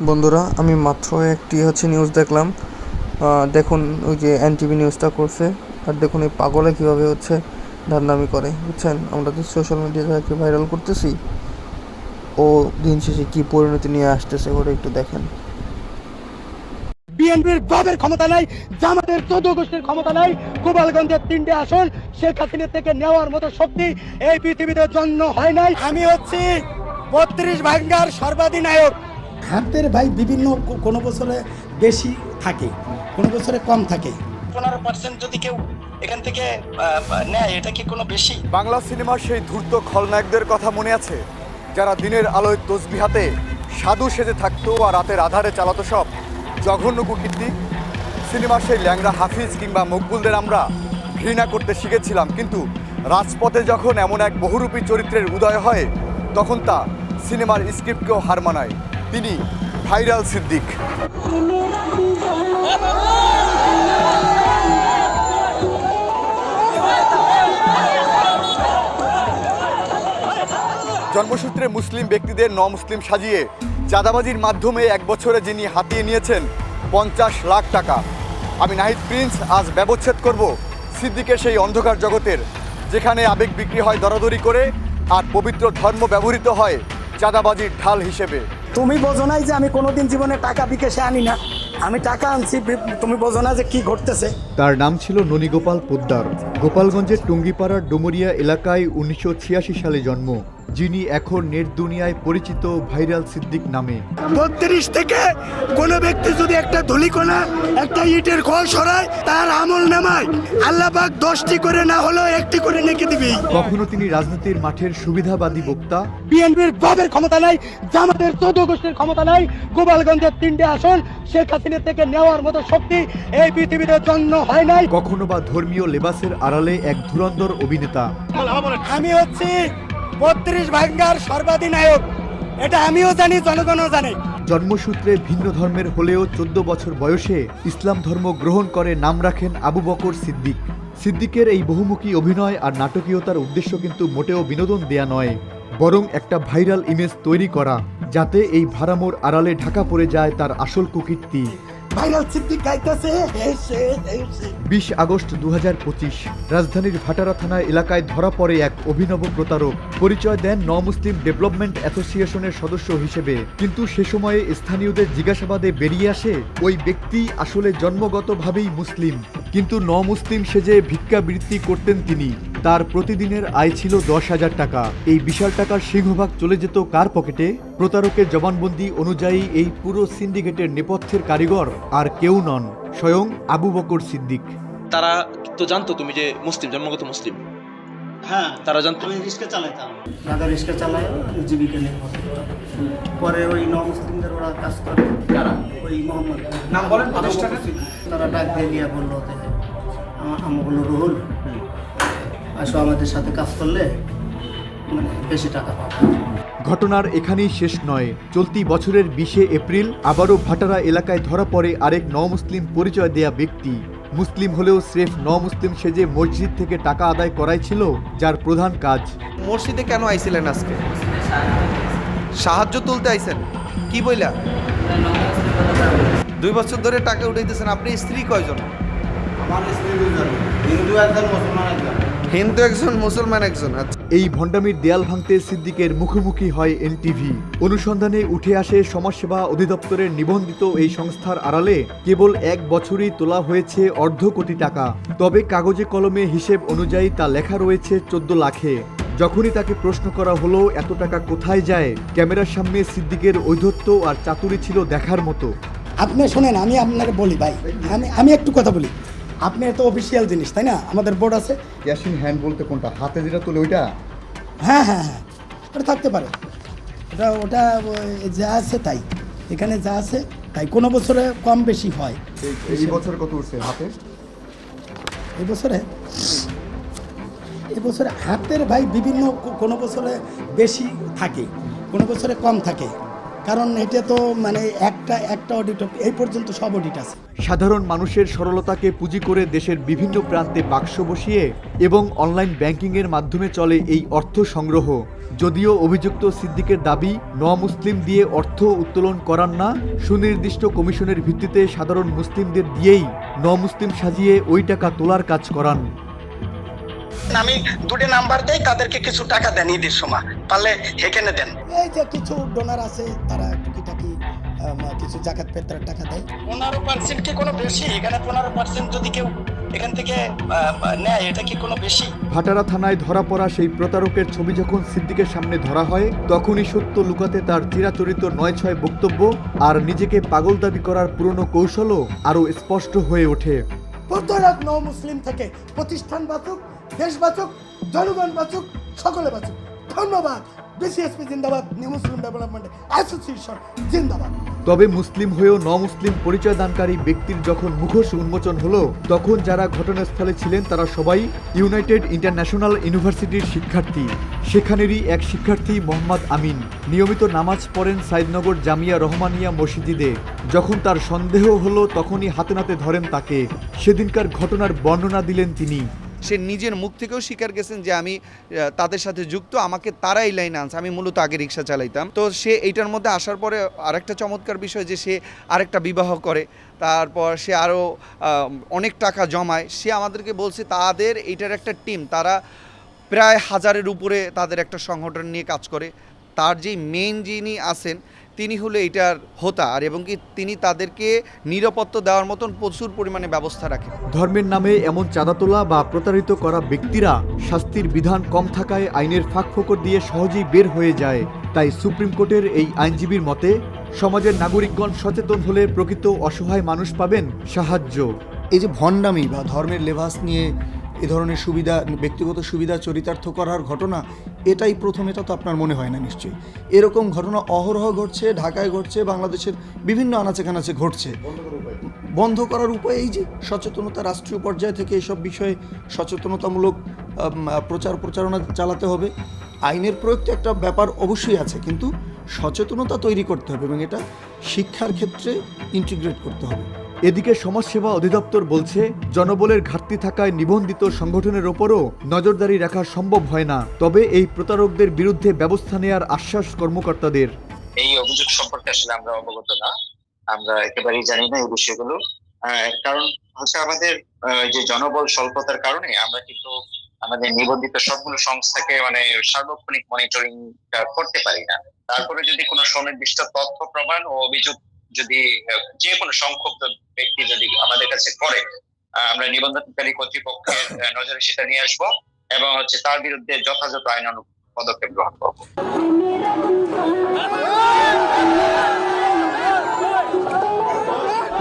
বন্ধুরা, আমি মাত্র একটি নিউজ দেখলাম। দেখুন, ওই যে এনটিভি নিউজটা করছে। আর দেখুন এই পাগলে কীভাবে ধান্দামি করে, বুঝছেন? আমরা তো সোশ্যাল মিডিয়াতে ভাইরাল করতেছি, ও দিন শেষে কী পরিণতি নিয়ে আসতেছে ওরা একটু দেখেন। বিএনপির বাবের ক্ষমতা নাই, জামাতের 14 গোষ্ঠীর ক্ষমতা নাই, গোপালগঞ্জের 3টে আসন শেখ হাসিনা থেকে নেওয়ার মতো শক্তি এই পৃথিবীতে জন্ম হয় নাই। আমি হচ্ছি 32 ভাঙ্গার সর্বাধিনায়ক। হাতের ভাই বিভিন্ন কোনো বছরে বেশি থাকে, কোনো বছরে কম থাকে। 15% যদি কেউ এখান থেকে নেয়, এটা কি কোনো বেশি? বাংলা সিনেমার সেই ধূর্ত খলনায়কদের কথা মনে আছে, যারা দিনের আলোয় তসবিহ হাতে সাধু সেজে থাকতো আর রাতের আধারে চালাতো সব জঘন্য কুকীর্তি। সিনেমার সেই ল্যাংড়া হাফিজ কিংবা মকবুলদের আমরা ঘৃণা করতে শিখেছিলাম, কিন্তু রাজপথে যখন এমন এক বহুরূপী চরিত্রের উদয় হয়, তখন তা সিনেমার স্ক্রিপ্টকেও হার মানায়। তিনি ভাইরাল সিদ্দিক। জন্মসূত্রে মুসলিম ব্যক্তিদের মুসলিম সাজিয়ে চাঁদাবাজির মাধ্যমে এক বছরে যিনি হাতিয়ে নিয়েছেন 50 লাখ টাকা। আমি নাহিদ প্রিন্স আজ ব্যবচ্ছেদ করব সিদ্দিকের সেই অন্ধকার জগতের, যেখানে আবেগ বিক্রি হয় দরাদরি করে আর পবিত্র ধর্ম ব্যবহৃত হয় চাঁদাবাজির ঢাল হিসেবে। তুমি বোঝো নাই যে আমি কোনোদিন জীবনে টাকা বিকাশে আনি না, আমি টাকা আনছি। তুমি বোঝো না যে কি ঘটতেছে। তার নাম ছিল ননীগোপাল পোদ্দার। গোপালগঞ্জের টুঙ্গিপাড়ার ডুমুরিয়া এলাকায় 1986 সালে জন্ম, যিনি এখন নেট দুনিয়ায় পরিচিত ভাইরাল সিদ্দিক নামে। 32 থেকে কোনো ব্যক্তি যদি একটা ধুলিকণা, একটা ইটের খোল সরায়, তার আমল নামায় আল্লাহ পাক 10টি করে না হলেও একটি করে নেকি দিবি। কখনো তিনি রাজনীতির মাঠের সুবিধাবাদী বক্তা, বিএনপির বাবের ক্ষমতা নাই, জামাতের 14 গোষ্ঠীর ক্ষমতা নাই, গোপালগঞ্জের 3টে আসন শেখ হাসিনা থেকে নেওয়ার মতো শক্তি এই পৃথিবীতে জন্ম হয় নাই। কখনো বা ধর্মীয় লেবাসের আড়ালে এক ধুরন্ধর অভিনেতা। আমি হচ্ছি 32 ভাঙ্গার সর্বাধিনায়ক, এটা আমিও জানি, জনগণও জানে। জন্মসূত্রে ভিন্ন ধর্মের হলেও 14 বছর বয়সে ইসলাম ধর্ম গ্রহণ করে নাম রাখেন আবু বকর সিদ্দিক। সিদ্দিকের এই বহুমুখী অভিনয় আর নাটকীয়তার উদ্দেশ্য কিন্তু মোটেও বিনোদন দেয়া নয়, বরং একটা ভাইরাল ইমেজ তৈরি করা, যাতে এই ভাড়ামোর আড়ালে ঢাকা পড়ে যায় তার আসল কুকীর্তি। ভাইরাল সিদ্দিক গাইতেছে 20 আগস্ট 2025 রাজধানীর ভাটারা থানা এলাকায় ধরা পড়ে এক অভিনব প্রতারক। পরিচয় দেন মুসলিম ডেভেলপমেন্ট অ্যাসোসিয়েশনের সদস্য হিসেবে, কিন্তু সে সময়ে স্থানীয়দের জিজ্ঞাসাবাদে বেরিয়ে আসে ওই ব্যক্তি আসলে জন্মগতভাবেই মুসলিম, কিন্তু মুসলিম সেজে ভিক্ষাবৃত্তি করতেন তিনি। তার প্রতিদিনের আয় ছিল 10,000 টাকা। এই বিশাল টাকার সিংহভাগ চলে যেত কার পকেটে? প্রতারকের জবানবন্দি অনুযায়ী এই পুরো সিন্ডিকেটের নেপথ্যের কারিগর আর কেউ নন, স্বয়ং আবু বকর সিদ্দিক। তারা তো জানতো তুমি যে মুসলিম, জন্মগত মুসলিম। হ্যাঁ, তারা জানতো। আমি রিক্সা চালাইতাম, দাদা রিক্সা চালায় জীবিকা নির্ভর। পরে ওই মুসলিমদের ওরা কাজ করে, ওই মোহাম্মদ নাম বলেন, তারা ডাক দিয়ে নিয়ে বললো যে আমার বললো রুহুল আসো, আমাদের সাথে কাজ করলে মানে বেশি টাকা পাবো। ঘটনার এখানেই শেষ নয়। চলতি বছরের 20 এপ্রিল আবারও ভাটারা এলাকায় ধরা পড়ে আরেক মুসলিম পরিচয় দেয়া ব্যক্তি। মুসলিম হলেও স্রেফ মুসলিম সেজে মসজিদ থেকে টাকা আদায় করাই ছিল যার প্রধান কাজ। মসজিদে কেন আইছিলেন আজকে? সাহায্য তুলতে আইছেন কি বইলা? 2 বছর ধরে টাকা উঠাইতেছেন। আপনি স্ত্রী কয়জন? আমার স্ত্রী দুজন, হিন্দু একজন, মুসলমান একজন। হিন্দু একজন, মুসলমান একজন। আচ্ছা, এই ভণ্ডামির দেয়াল ভাঙতে সিদ্দিকের মুখোমুখি হয় এনটিভি। অনুসন্ধানে উঠে আসে সমাজসেবা অধিদপ্তরের নিবন্ধিত এই সংস্থার আড়ালে কেবল 1 বছরই তোলা হয়েছে অর্ধ কোটি টাকা। তবে কাগজে কলমে হিসেব অনুযায়ী তা লেখা রয়েছে 14 লাখে। যখনই তাকে প্রশ্ন করা হলো এত টাকা কোথায় যায়, ক্যামেরার সামনে সিদ্দিকের ঔদ্ধত্য আর চাতুরি ছিল দেখার মতো। আপনি শোনেন, আমি আপনাকে বলি ভাই, আমি একটু কথা বলি। আপনি এত অফিসিয়াল জিনিস, তাই না? আমাদের বোর্ড আছে। ক্যাশিং হ্যান্ড বলতে কোনটা? হাতে যেটা তোলে ওইটা? হ্যাঁ হ্যাঁ হ্যাঁ, ওটা থাকতে পারে। ওটা যা আছে তাই, এখানে যা আছে তাই। কোনো বছরে কম বেশি হয়। এই বছর কত উঠছে হাতে? এবছরে হাতের ভাই বিভিন্ন কোনো বছরে বেশি থাকে, কোনো বছরে কম থাকে, কারণ এটা তো মানে একটা অডিট এই পর্যন্ত সব অডিট আছে। সাধারণ মানুষের সরলতাকে পুঁজি করে দেশের বিভিন্ন প্রান্তে বাক্স বসিয়ে এবং অনলাইন ব্যাংকিংয়ের মাধ্যমে চলে এই অর্থ সংগ্রহ। যদিও অভিযুক্ত সিদ্দিকের দাবি মুসলিম দিয়ে অর্থ উত্তোলন করান না, সুনির্দিষ্ট কমিশনের ভিত্তিতে সাধারণ মুসলিমদের দিয়েই মুসলিম সাজিয়ে ওই টাকা তোলার কাজ করান। আমি দুটো নাম্বার দেই, তাদেরকে কিছু টাকা দেন ঈদের সময়, পারলে এখানে দেন। এই যে কিছু ডোনার আছে তারা টুকিটাকি কিছু জাকাত পেত্রার টাকা দেয়। 15% কি কোনো বেশি? এখানে 15% যদি কেউ এখান থেকে নেয়, এটা কি কোনো বেশি? ভাটারা থানায় ধরা পড়া সেই প্রতারকের ছবি যখন সিদ্দিকের সামনে ধরা হয়, তখনই সত্য লুকাতে তার চিরাচরিত 9-6 বক্তব্য আর নিজেকে পাগল দাবি করার পুরনো কৌশলও আরও স্পষ্ট হয়ে ওঠে। প্রতারক মুসলিম থেকে প্রতিষ্ঠান বাঁচুক, দেশ বাঁচুক, জনগণ বাঁচুক, সকলে বাঁচুক। ধন্যবাদ। বিসিএসপি জিন্দাবাদ, নিউ মুসলিম ডেভেলপমেন্ট অ্যাসোসিয়েশন জিন্দাবাদ। তবে মুসলিম হয়েও মুসলিম পরিচয় দানকারী ব্যক্তির যখন মুখোশ উন্মোচন হলো, তখন যারা ঘটনাস্থলে ছিলেন তারা সবাই ইউনাইটেড ইন্টারন্যাশনাল ইউনিভার্সিটির শিক্ষার্থী। সেখানেরই এক শিক্ষার্থী মোহাম্মদ আমিন নিয়মিত নামাজ পড়েন সাইদনগর জামিয়া রহমানিয়া মসজিদে। যখন তার সন্দেহ হলো, তখনই হাতে নাতে ধরেন তাকে। সেদিনকার ঘটনার বর্ণনা দিলেন তিনি। সে নিজের মুখ থেকেও স্বীকার গেছেন যে আমি তাদের সাথে যুক্ত, আমাকে তারাই লাইনে আনছে। আমি মূলত আগে রিক্সা চালাইতাম। তো সে এইটার মধ্যে আসার পরে আরেকটা চমৎকার বিষয় যে সে আরেকটা বিবাহ করে, তারপর সে আরও অনেক টাকা জমায়। সে আমাদেরকে বলছে তাদের এইটার একটা টিম, তারা প্রায় 1000-এর উপরে তাদের একটা সংগঠন নিয়ে কাজ করে। তার যেই মেইন যিনি আছেন তিনি হলো এইটার হোতা, আর এবং কি তিনি তাদেরকে নিরাপত্তা দেওয়ার মতন প্রচুর পরিমাণে ব্যবস্থা রাখেন। ধর্মের নামে এমন চাঁদা তোলা বা প্রতারিত করা ব্যক্তিরা শাস্তির বিধান কম থাকায় আইনের ফাঁকফোকর দিয়ে সহজেই বের হয়ে যায়। তাই সুপ্রিম কোর্টের এই আইনজীবীর মতে সমাজের নাগরিকগণ সচেতন হলে প্রকৃত অসহায় মানুষ পাবেন সাহায্য। এই যে ভণ্ডামি বা ধর্মের লেভাস নিয়ে এ ধরনের সুবিধা, ব্যক্তিগত সুবিধা চরিতার্থ করার ঘটনা, এটাই প্রথম। এটা তো আপনার মনে হয় না নিশ্চয়ই। এরকম ঘটনা অহরহ ঘটছে, ঢাকায় ঘটছে, বাংলাদেশের বিভিন্ন আনাচে কানাচে ঘটছে। বন্ধ করার উপায় এই যে সচেতনতা, রাষ্ট্রীয় পর্যায় থেকে এসব বিষয়ে সচেতনতামূলক প্রচারণা চালাতে হবে। আইনের প্রয়োগ তো একটা ব্যাপার অবশ্যই আছে, কিন্তু সচেতনতা তৈরি করতে হবে এবং এটা শিক্ষার ক্ষেত্রে ইন্টিগ্রেট করতে হবে। এদিকে সমাজসেবা অধিদপ্তর বলছে, জনবলের ঘাটতি থাকায় নিবন্ধিত সংগঠনের ওপরও নজরদারি রাখা সম্ভব হয় না। তবে এই প্রতারকদের বিরুদ্ধে ব্যবস্থা নেওয়ার আশ্বাস কর্মকর্তাদের। এই অভিযোগ সম্পর্কে আসলে আমরা অবগত না, আমরা একেবারেই জানি না এই বিষয়গুলো। কারণ হচ্ছে আমাদের যে জনবল স্বল্পতার কারণে আমরা কিন্তু আমাদের নিবন্ধিত সবগুলো সংস্থাকে সার্বক্ষণিক মনিটরিং করতে পারি না। তারপরে যদি কোনো সুনির্দিষ্ট তথ্য প্রমাণ ও অভিযোগ যদি যে কোনো সংক্ষুব্ধ ব্যক্তি যদি আমাদের কাছে করে, আমরা নিবন্ধনকারী কর্তৃপক্ষের নজরে সেটা নিয়ে আসবো এবং তার বিরুদ্ধে যথাযথ আইনানুগ পদক্ষেপ গ্রহণ করবো।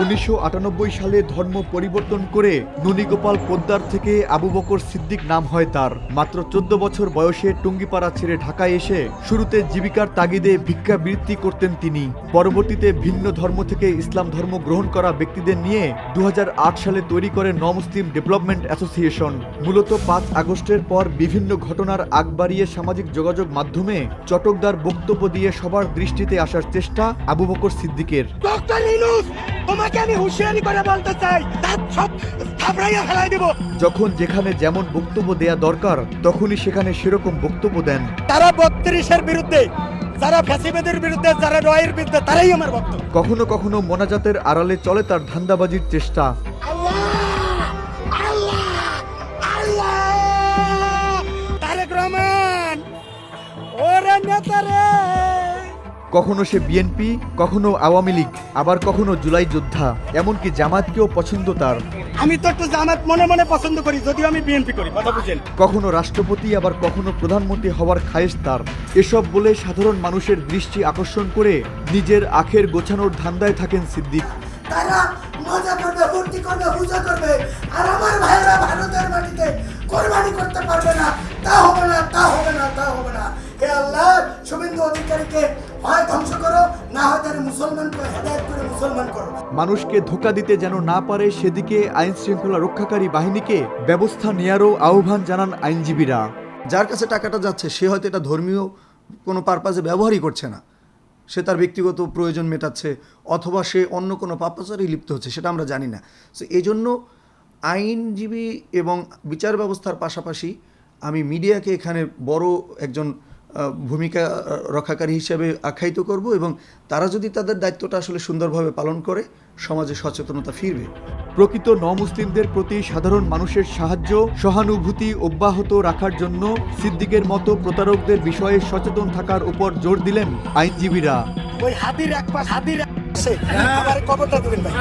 1998 সালে ধর্ম পরিবর্তন করে ননীগোপাল পোদ্দার থেকে আবু বকর সিদ্দিক নাম হয় তার। মাত্র 14 বছর বয়সে টুঙ্গিপাড়া ছেড়ে ঢাকায় এসে শুরুতে জীবিকার তাগিদে ভিক্ষাবৃত্তি করতেন তিনি। পরবর্তীতে ভিন্ন ধর্ম থেকে ইসলাম ধর্ম গ্রহণ করা ব্যক্তিদের নিয়ে 2008 সালে তৈরি করে মুসলিম ডেভেলপমেন্ট অ্যাসোসিয়েশন। মূলত 5 আগস্টের পর বিভিন্ন ঘটনার আগ বাড়িয়ে সামাজিক যোগাযোগ মাধ্যমে চটকদার বক্তব্য দিয়ে সবার দৃষ্টিতে আসার চেষ্টা আবু বকর সিদ্দিকের। আমি হুঁশিয়ারি করে বলতে চাই, সব থাপড়াইয়া ফেলাই দেব। যখন যেখানে যেমন বক্তব্য দেয়া দরকার তখনই সেখানে সেরকম বক্তব্য দেন। তারা 32-এর বিরুদ্ধে, যারা ফ্যাসিবাদের বিরুদ্ধে, যারা রয়ের বিরুদ্ধে, তারাই আমার ভক্ত। কখনো কখনো মোনাজাতের আড়ালে চলে তার ধান্দাবাজির চেষ্টা। তারেক রহমান, ওরে নেতারে। কখনো সে বিএনপি, কখনো আওয়ামী লীগ, আবার কখনো জুলাই যোদ্ধা, এমনকি জামাতকেও পছন্দ তার। আমি তো একটু জামাত মনে মনে পছন্দ করি, যদিও আমি বিএনপি করি, কথা বুঝেন। কখনো রাষ্ট্রপতি, আবার কখনো প্রধানমন্ত্রী হওয়ার খায়েশ তার। এসব বলে সাধারণ মানুষের দৃষ্টি আকর্ষণ করে নিজের আখের গোছানোর ধান্দায় থাকেন সিদ্দিক। তারা মজা করবে, ফুর্তি করবে, পূজা করবে, আর আমার ভাইরা ভারতের মাটিতে কোরবানি করতে পারবে না। তা হবে না, তা হবে না, তা হবে না। হে আল্লাহ, শুভেন্দু অধিকারীকে হয় ধ্বংস করো, না হয় তার মুসলমানকে হেদায়েত করে মুসলমান করো। মানুষকে ধোঁকা দিতে যেন না পারে সেদিকে আইন শৃঙ্খলা রক্ষাকারী বাহিনীকে ব্যবস্থা নেয়ারও আহ্বান জানান আইনজীবীরা। যার কাছে টাকাটা যাচ্ছে সে হয়তো এটা ধর্মীয় কোনো পারপাজে ব্যবহারই করছে না, সে তার ব্যক্তিগত প্রয়োজন মেটাচ্ছে, অথবা সে অন্য কোনো পাপাচারেই লিপ্ত হচ্ছে, সেটা আমরা জানি না। সো এই জন্য আইনজীবী এবং বিচার ব্যবস্থার পাশাপাশি আমি মিডিয়াকে এখানে বড় একজন ভূমিকা রক্ষাকারী হিসেবে আখ্যায়িত করব, এবং তারা যদি তাদের দায়িত্বটা আসলে সুন্দরভাবে পালন করে সমাজে সচেতনতা ফিরবে। প্রকৃত ন-মুসলিমদের প্রতি সাধারণ মানুষের সাহায্য সহানুভূতি অব্যাহত রাখার জন্য সিদ্দিকের মতো প্রতারকদের বিষয়ে সচেতন থাকার উপর জোর দিলেন আইনজীবীরা। ওই হাতির এক পাশ হাতির আবার কবরটা দিবেন ভাই।